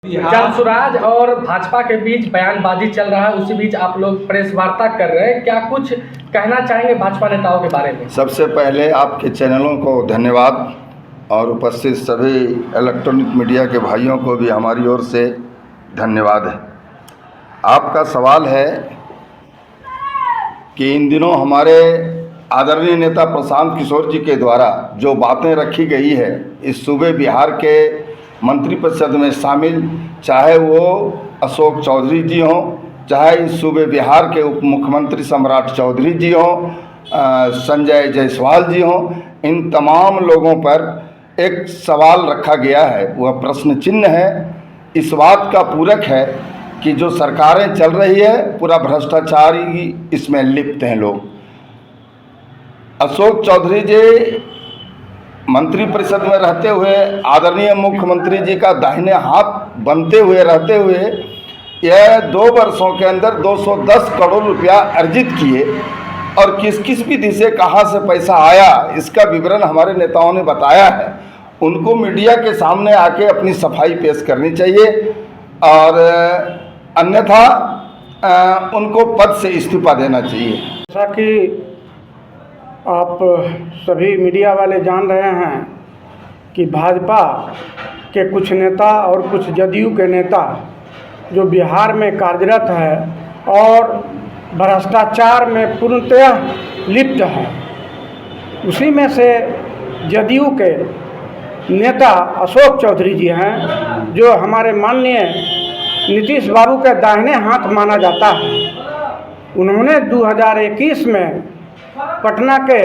जनसुराज और भाजपा के बीच बयानबाजी चल रहा है, उसी बीच आप लोग प्रेस वार्ता कर रहे हैं। क्या कुछ कहना चाहेंगे भाजपा नेताओं के बारे में? सबसे पहले आपके चैनलों को धन्यवाद और उपस्थित सभी इलेक्ट्रॉनिक मीडिया के भाइयों को भी हमारी ओर से धन्यवाद है। आपका सवाल है कि इन दिनों हमारे आदरणीय नेता प्रशांत किशोर जी के द्वारा जो बातें रखी गई है इस सूबे बिहार के मंत्रिपरिषद में शामिल, चाहे वो अशोक चौधरी जी हों, चाहे इस सूबे बिहार के उप मुख्यमंत्री सम्राट चौधरी जी हों, संजय जायसवाल जी हों, इन तमाम लोगों पर एक सवाल रखा गया है। वह प्रश्न चिन्ह है, इस बात का पूरक है कि जो सरकारें चल रही है पूरा भ्रष्टाचारी इसमें लिप्त हैं लोग। अशोक चौधरी जी मंत्रिपरिषद में रहते हुए आदरणीय मुख्यमंत्री जी का दाहिने हाथ बनते हुए रहते हुए यह 2 वर्षों के अंदर 210 करोड़ रुपया अर्जित किए और किस किस विधि से कहाँ से पैसा आया इसका विवरण हमारे नेताओं ने बताया है। उनको मीडिया के सामने आके अपनी सफाई पेश करनी चाहिए और अन्यथा उनको पद से इस्तीफा देना चाहिए। जैसा कि आप सभी मीडिया वाले जान रहे हैं कि भाजपा के कुछ नेता और कुछ जदयू के नेता जो बिहार में कार्यरत है और भ्रष्टाचार में पूर्णतः लिप्त है, उसी में से जदयू के नेता अशोक चौधरी जी हैं जो हमारे माननीय नीतीश बाबू के दाहिने हाथ माना जाता है। उन्होंने 2021 में पटना के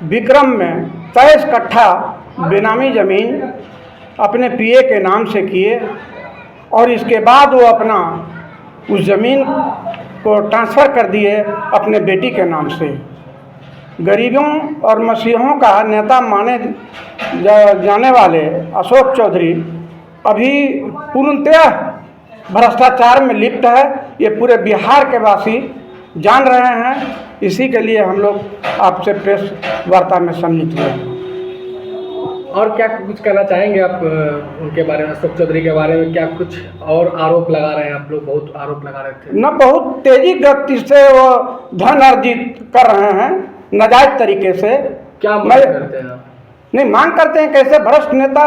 विक्रम में 23 कट्ठा बेनामी ज़मीन अपने पीए के नाम से किए और इसके बाद वो अपना उस ज़मीन को ट्रांसफ़र कर दिए अपने बेटी के नाम से। गरीबों और मसीहों का नेता माने जाने वाले अशोक चौधरी अभी पूर्णतः भ्रष्टाचार में लिप्त है। ये पूरे बिहार के वासी जान रहे हैं, इसी के लिए हम लोग आपसे प्रेस वार्ता में सम्मिलित हुए। और क्या कुछ कहना चाहेंगे आप उनके बारे में, अशोक चौधरी के बारे में? क्या कुछ और आरोप लगा रहे हैं आप लोग? बहुत आरोप लगा रहे थे न, बहुत तेजी गति से वो धन अर्जित कर रहे हैं नाजायज तरीके से। क्या मांग करते हैं आप? नहीं, मांग करते हैं कैसे भ्रष्ट नेता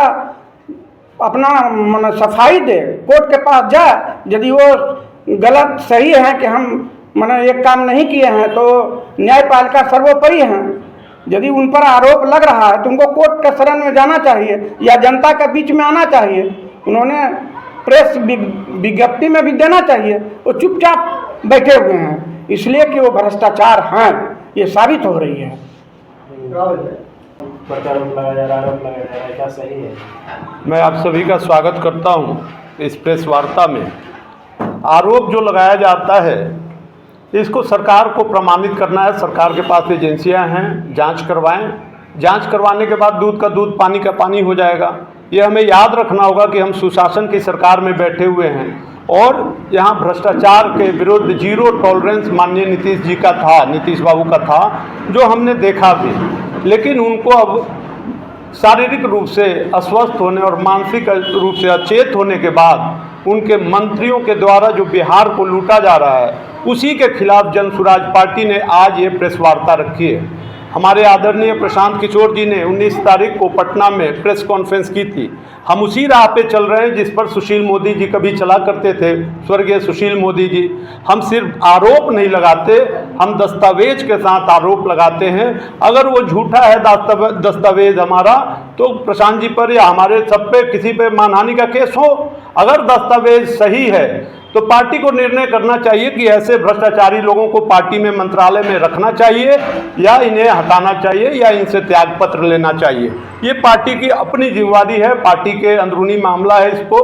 अपना सफाई दे, कोर्ट के पास जाए। यदि वो गलत सही है कि हम एक काम नहीं किए हैं तो न्यायपालिका सर्वोपरि हैं। यदि उन पर आरोप लग रहा है तो उनको कोर्ट के शरण में जाना चाहिए या जनता के बीच में आना चाहिए। उन्होंने प्रेस विज्ञप्ति में भी देना चाहिए। वो चुपचाप बैठे हुए हैं इसलिए कि वो भ्रष्टाचार हैं, ये साबित हो रही है। क्या सही है? मैं आप सभी का स्वागत करता हूं इस प्रेस वार्ता में। आरोप जो लगाया जाता है इसको सरकार को प्रमाणित करना है। सरकार के पास एजेंसियां हैं, जांच करवाएं। जांच करवाने के बाद दूध का दूध पानी का पानी हो जाएगा। ये हमें याद रखना होगा कि हम सुशासन की सरकार में बैठे हुए हैं और यहाँ भ्रष्टाचार के विरुद्ध जीरो टॉलरेंस माननीय नीतीश जी का था, नीतीश बाबू का था, जो हमने देखा भी। लेकिन उनको अब शारीरिक रूप से अस्वस्थ होने और मानसिक रूप से अचेत होने के बाद उनके मंत्रियों के द्वारा जो बिहार को लूटा जा रहा है उसी के खिलाफ जनसुराज पार्टी ने आज ये प्रेस वार्ता रखी है। हमारे आदरणीय प्रशांत किशोर जी ने 19 तारीख को पटना में प्रेस कॉन्फ्रेंस की थी। हम उसी राह पे चल रहे हैं जिस पर सुशील मोदी जी कभी चला करते थे, स्वर्गीय सुशील मोदी जी। हम सिर्फ आरोप नहीं लगाते, हम दस्तावेज के साथ आरोप लगाते हैं। अगर वो झूठा है दस्तावेज हमारा तो प्रशांत जी पर या हमारे सब पे किसी पे मानहानि का केस हो। अगर दस्तावेज सही है तो पार्टी को निर्णय करना चाहिए कि ऐसे भ्रष्टाचारी लोगों को पार्टी में मंत्रालय में रखना चाहिए या इन्हें हटाना चाहिए या इनसे त्यागपत्र लेना चाहिए। ये पार्टी की अपनी जिम्मेदारी है, पार्टी के अंदरूनी मामला है इसको।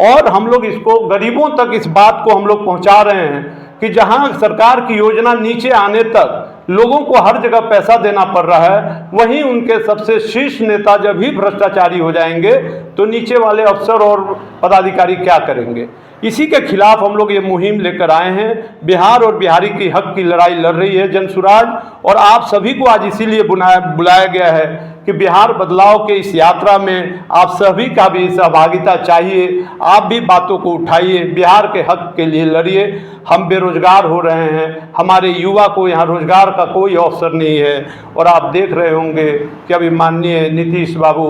और हम लोग इसको गरीबों तक इस बात को हम लोग पहुंचा रहे हैं कि जहां सरकार की योजना नीचे आने तक लोगों को हर जगह पैसा देना पड़ रहा है, वहीं उनके सबसे शीर्ष नेता जब भी भ्रष्टाचारी हो जाएंगे तो नीचे वाले अफसर और पदाधिकारी क्या करेंगे। इसी के खिलाफ हम लोग ये मुहिम लेकर आए हैं। बिहार और बिहारी की हक की लड़ाई लड़ रही है जनसुराज, और आप सभी को आज इसीलिए बुलाया गया है कि बिहार बदलाव के इस यात्रा में आप सभी का भी सहभागिता चाहिए। आप भी बातों को उठाइए, बिहार के हक के लिए लड़िए। हम बेरोजगार हो रहे हैं, हमारे युवा को यहाँ रोजगार का कोई अवसर नहीं है। और आप देख रहे होंगे कि अभी माननीय नीतीश बाबू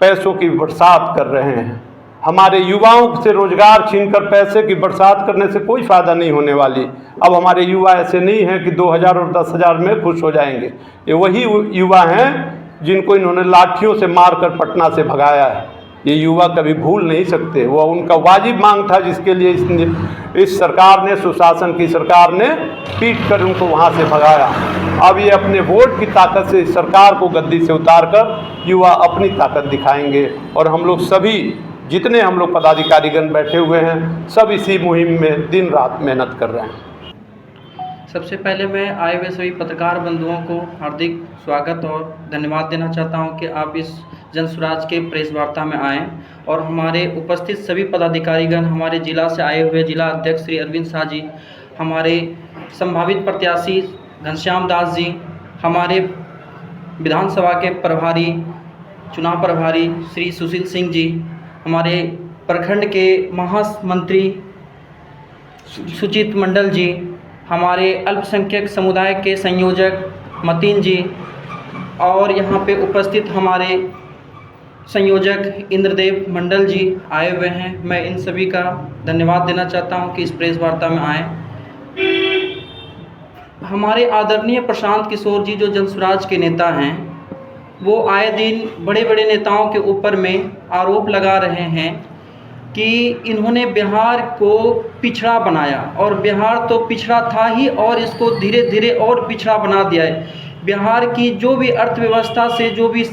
पैसों की बरसात कर रहे हैं। हमारे युवाओं से रोजगार छीनकर पैसे की बरसात करने से कोई फ़ायदा नहीं होने वाली। अब हमारे युवा ऐसे नहीं हैं कि 2000 और 10,000 में खुश हो जाएंगे। ये वही युवा हैं जिनको इन्होंने लाठियों से मारकर पटना से भगाया है। ये युवा कभी भूल नहीं सकते। वह उनका वाजिब मांग था जिसके लिए इस सरकार ने, सुशासन की सरकार ने पीट कर उनको वहाँ से भगाया। अब ये अपने वोट की ताकत से इस सरकार को गद्दी से उतारकर युवा अपनी ताकत दिखाएंगे। और हम लोग सभी, जितने हम लोग पदाधिकारीगण बैठे हुए हैं, सब इसी मुहिम में दिन रात मेहनत कर रहे हैं। सबसे पहले मैं आए हुए सभी पत्रकार बंधुओं को हार्दिक स्वागत और धन्यवाद देना चाहता हूं कि आप इस जन स्वराज के प्रेस वार्ता में आएँ और हमारे उपस्थित सभी पदाधिकारीगण, हमारे जिला से आए हुए जिला अध्यक्ष श्री अरविंद शाह जी, हमारे संभावित प्रत्याशी घनश्याम दास जी, हमारे विधानसभा के प्रभारी, चुनाव प्रभारी श्री सुशील सिंह जी, हमारे प्रखंड के महामंत्री सुचित मंडल जी, हमारे अल्पसंख्यक समुदाय के संयोजक मतीन जी और यहाँ पे उपस्थित हमारे संयोजक इंद्रदेव मंडल जी आए हुए हैं। मैं इन सभी का धन्यवाद देना चाहता हूँ कि इस प्रेस वार्ता में आए। हमारे आदरणीय प्रशांत किशोर जी जो जनस्वराज के नेता हैं, वो आए दिन बड़े बड़े नेताओं के ऊपर में आरोप लगा रहे हैं कि इन्होंने बिहार को पिछड़ा बनाया, और बिहार तो पिछड़ा था ही और इसको धीरे धीरे और पिछड़ा बना दिया है। बिहार की जो भी अर्थव्यवस्था से जो भी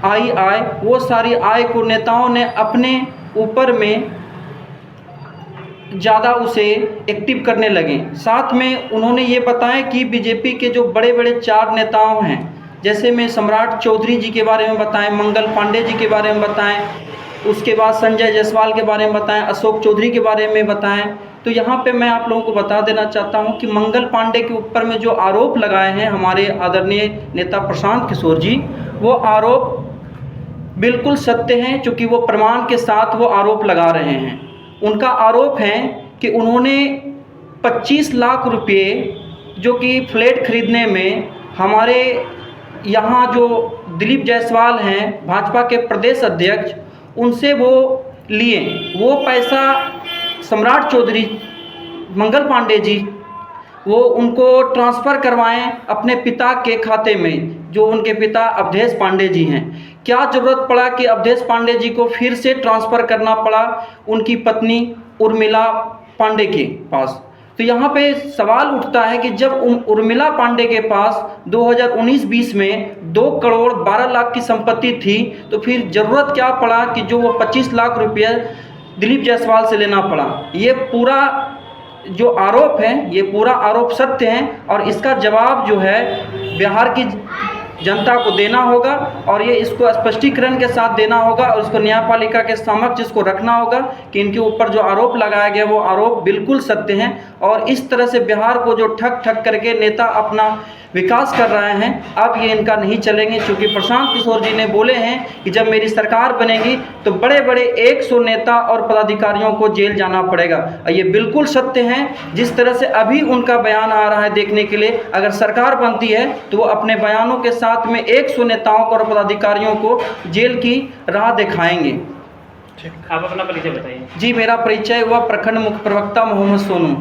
आय वो सारी आय को नेताओं ने अपने ऊपर में ज़्यादा उसे एक्टिव करने लगे। साथ में उन्होंने ये बताया कि बीजेपी के जो बड़े बड़े 4 नेताओं हैं, जैसे मैं सम्राट चौधरी जी के बारे में बताएं, मंगल पांडे जी के बारे में बताएं, उसके बाद संजय जायसवाल के बारे में बताएं, अशोक चौधरी के बारे में बताएं। तो यहाँ पे मैं आप लोगों को बता देना चाहता हूँ कि मंगल पांडे के ऊपर में जो आरोप लगाए हैं हमारे आदरणीय नेता प्रशांत किशोर जी, वो आरोप बिल्कुल सत्य हैं, चूँकि वो प्रमाण के साथ वो आरोप लगा रहे हैं। उनका आरोप है कि उन्होंने 25 लाख रुपये जो कि फ्लैट खरीदने में हमारे यहाँ जो दिलीप जायसवाल हैं भाजपा के प्रदेश अध्यक्ष, उनसे वो लिए। वो पैसा सम्राट चौधरी, मंगल पांडे जी, वो उनको ट्रांसफ़र करवाएं अपने पिता के खाते में, जो उनके पिता अवधेश पांडे जी हैं। क्या ज़रूरत पड़ा कि अवधेश पांडे जी को फिर से ट्रांसफ़र करना पड़ा उनकी पत्नी उर्मिला पांडे के पास? तो यहाँ पे सवाल उठता है कि जब उर्मिला पांडे के पास 2019-20 में 2 करोड़ 12 लाख की संपत्ति थी, तो फिर ज़रूरत क्या पड़ा कि जो वो 25 लाख रुपये दिलीप जायसवाल से लेना पड़ा? ये पूरा जो आरोप है, ये पूरा आरोप सत्य है और इसका जवाब जो है बिहार की जनता को देना होगा और ये इसको स्पष्टीकरण के साथ देना होगा और इसको न्यायपालिका के समक्ष इसको रखना होगा कि इनके ऊपर जो आरोप लगाया गया वो आरोप बिल्कुल सत्य हैं। और इस तरह से बिहार को जो ठग करके नेता अपना विकास कर रहे हैं, अब ये इनका नहीं चलेंगे, क्योंकि प्रशांत किशोर जी ने बोले हैं कि जब मेरी सरकार बनेगी तो बड़े बड़े 100 नेता और पदाधिकारियों को जेल जाना पड़ेगा। और ये बिल्कुल सत्य हैं। जिस तरह से अभी उनका बयान आ रहा है देखने के लिए, अगर सरकार बनती है तो वो अपने बयानों के साथ में 100 नेताओं को और पदाधिकारियों को जेल की राह दिखाएंगे। आप अपना परिचय बताइए। जी, मेरा परिचय हुआ प्रखंड मुख्य प्रवक्ता मोहम्मद सोनू।